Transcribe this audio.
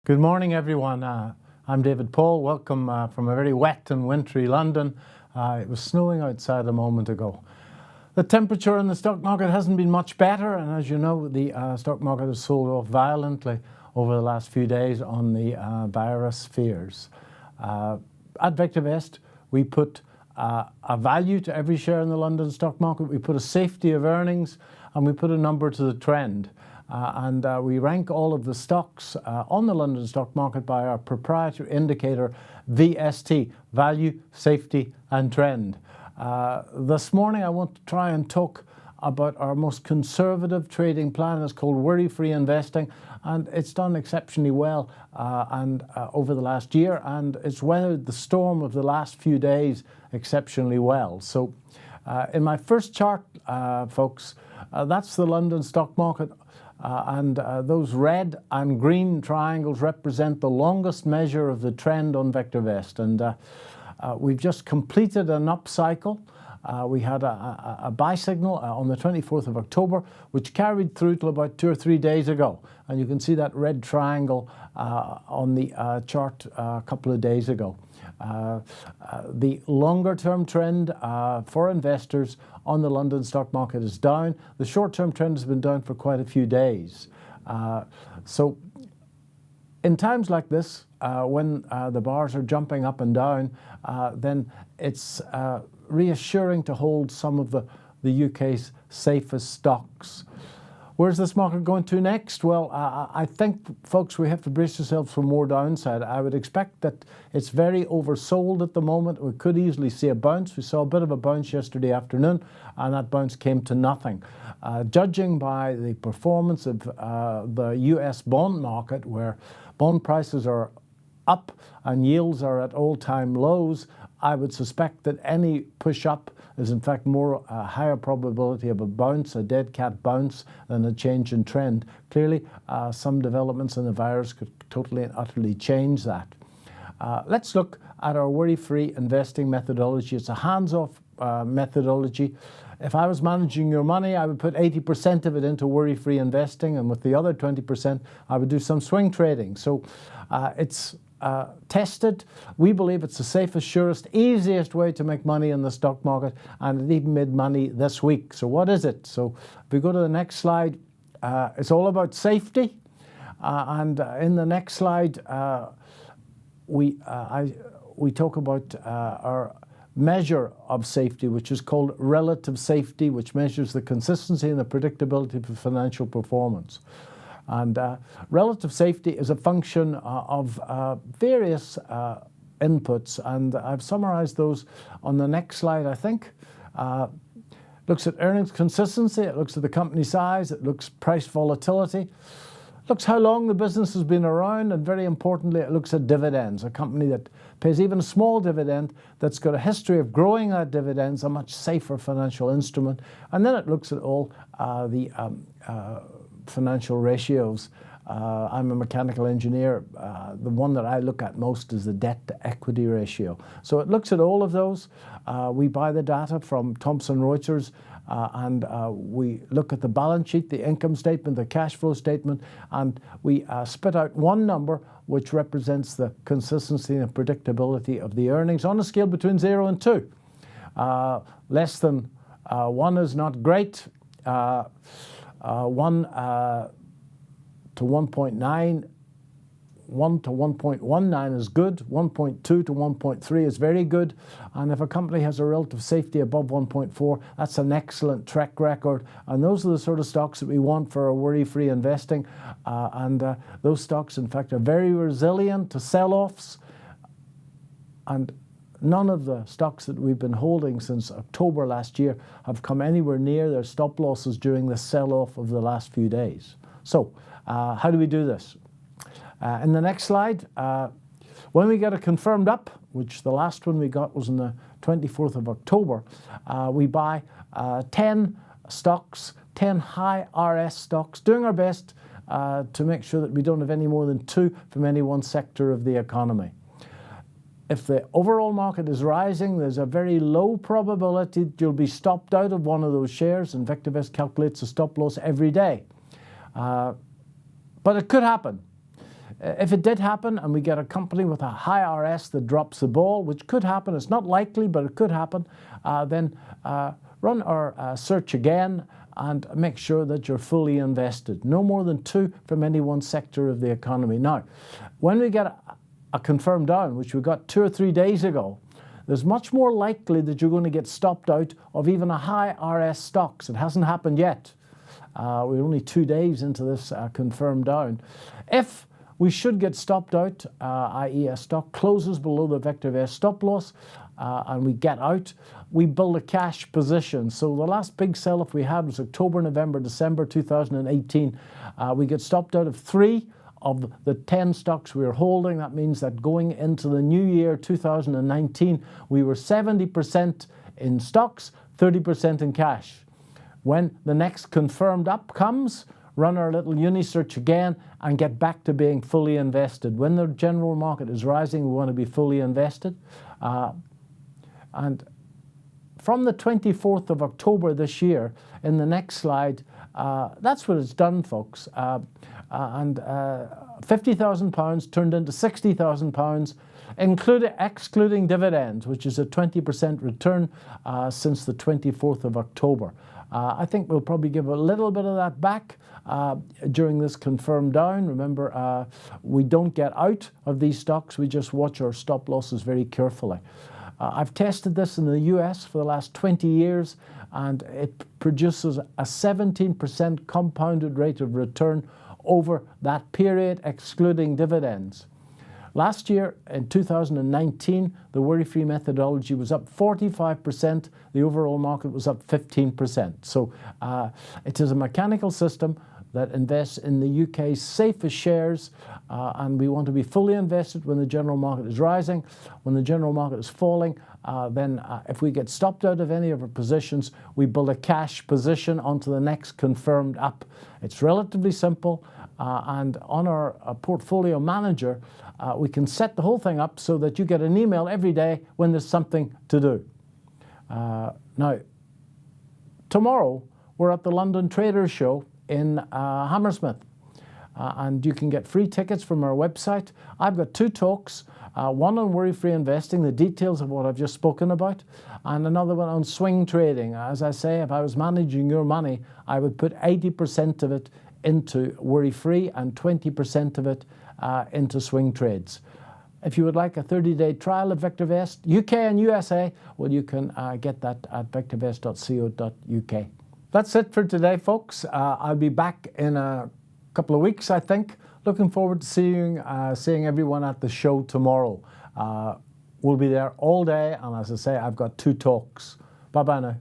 Good morning, everyone. I'm David Paul. Welcome from a very wet and wintry London. It was snowing outside a moment ago. The temperature in the stock market hasn't been much better, and as you know, the stock market has sold off violently over the last few days on the virus fears. At VectorVest, we put a value to every share in the London stock market. We put a safety of earnings, and we put a number to the trend. We rank all of the stocks on the London stock market by our proprietary indicator VST, Value, Safety and Trend. This morning I want to try and talk about our most conservative trading plan. It's called worry-free investing, and it's done exceptionally well over the last year, and it's weathered the storm of the last few days exceptionally well. So in my first chart, folks, that's the London stock market. Those red and green triangles represent the longest measure of the trend on VectorVest. We've just completed an upcycle. We had a buy signal on the 24th of October, which carried through till about 2 or 3 days ago. And you can see that red triangle on the chart a couple of days ago. The longer-term trend for investors on the London stock market is down. The short-term trend has been down for quite a few days. So in times like this, when the bars are jumping up and down, then it's reassuring to hold some of the UK's safest stocks. Where's this market going to next? Well, I think, folks, we have to brace ourselves for more downside. I would expect that it's very oversold at the moment. We could easily see a bounce. We saw a bit of a bounce yesterday afternoon, and that bounce came to nothing. Judging by the performance of the US bond market, where bond prices are up and yields are at all-time lows, I would suspect that any push up is in fact more a higher probability of a bounce, a dead cat bounce, than a change in trend. Clearly, some developments in the virus could totally and utterly change that. Let's look at our worry-free investing methodology. It's a hands-off methodology. If I was managing your money, I would put 80% of it into worry-free investing, and with the other 20%, I would do some swing trading. So it's tested. We believe it's the safest, surest, easiest way to make money in the stock market, and it even made money this week. So what is it? So if we go to the next slide, it's all about safety. In the next slide, we talk about our measure of safety, which is called relative safety, which measures the consistency and the predictability of financial performance. And relative safety is a function of various inputs, and I've summarized those on the next slide, I think. Looks at earnings consistency, it looks at the company size, it looks price volatility, looks how long the business has been around, and very importantly, it looks at dividends. A company that pays even a small dividend, that's got a history of growing that dividend, is a much safer financial instrument. And then it looks at all the financial ratios. I'm a mechanical engineer. The one that I look at most is the debt to equity ratio. So it looks at all of those. We buy the data from Thomson Reuters, and we look at the balance sheet, the income statement, the cash flow statement, and we spit out one number which represents the consistency and predictability of the earnings on a scale between 0 and 2. Less than 1 is not great. 1 to 1.9, 1 to 1.19 is good, 1.2 to 1.3 is very good, and if a company has a relative safety above 1.4, that's an excellent track record, and those are the sort of stocks that we want for our worry-free investing, those stocks, in fact, are very resilient to sell-offs, and none of the stocks that we've been holding since October last year have come anywhere near their stop losses during the sell-off of the last few days. So, how do we do this? In the next slide, when we get a confirmed up, which the last one we got was on the 24th of October, we buy 10 stocks, 10 high RS stocks, doing our best to make sure that we don't have any more than 2 from any one sector of the economy. If the overall market is rising, there's a very low probability that you'll be stopped out of one of those shares, and VectorVest calculates a stop loss every day. But it could happen. if it did happen and we get a company with a high RS that drops the ball, which could happen, it's not likely, but it could happen, then run our search again and make sure that you're fully invested. No more than 2 from any one sector of the economy. Now, when we get a confirmed down, which we got 2 or 3 days ago, there's much more likely that you're going to get stopped out of even a high RS stocks. It hasn't happened yet. We're only 2 days into this confirmed down. If we should get stopped out, i.e. a stock closes below the VectorVest stop loss, and we get out, we build a cash position. So the last big sell-off we had was October, November, December 2018. We get stopped out of 3 of the 10 stocks we were holding. That means that going into the new year 2019, we were 70% in stocks, 30% in cash. When the next confirmed up comes, run our little uni search again and get back to being fully invested. When the general market is rising, we want to be fully invested. And from the 24th of October this year, in the next slide, that's what it's done, folks. And £50,000 turned into £60,000, excluding dividends, which is a 20% return since the 24th of October. I think we'll probably give a little bit of that back during this confirmed down. Remember, we don't get out of these stocks. We just watch our stop losses very carefully. I've tested this in the US for the last 20 years, and it produces a 17% compounded rate of return over that period, excluding dividends. Last year, in 2019, the worry-free methodology was up 45%. The overall market was up 15%. So it is a mechanical system that invests in the UK's safest shares, and we want to be fully invested when the general market is rising. When the general market is falling, then if we get stopped out of any of our positions, we build a cash position onto the next confirmed up. It's relatively simple, and on our portfolio manager, we can set the whole thing up so that you get an email every day when there's something to do. Now, tomorrow we're at the London Traders Show in Hammersmith, and you can get free tickets from our website. I've got 2 talks, one on worry-free investing, the details of what I've just spoken about, and another one on swing trading. As I say, if I was managing your money, I would put 80% of it into worry-free and 20% of it into swing trades. If you would like a 30-day trial of VectorVest UK and USA, well, you can get that at vectorvest.co.uk. That's it for today, folks. I'll be back in a couple of weeks, I think. Looking forward to seeing everyone at the show tomorrow. We'll be there all day, and as I say, I've got 2 talks. Bye-bye now.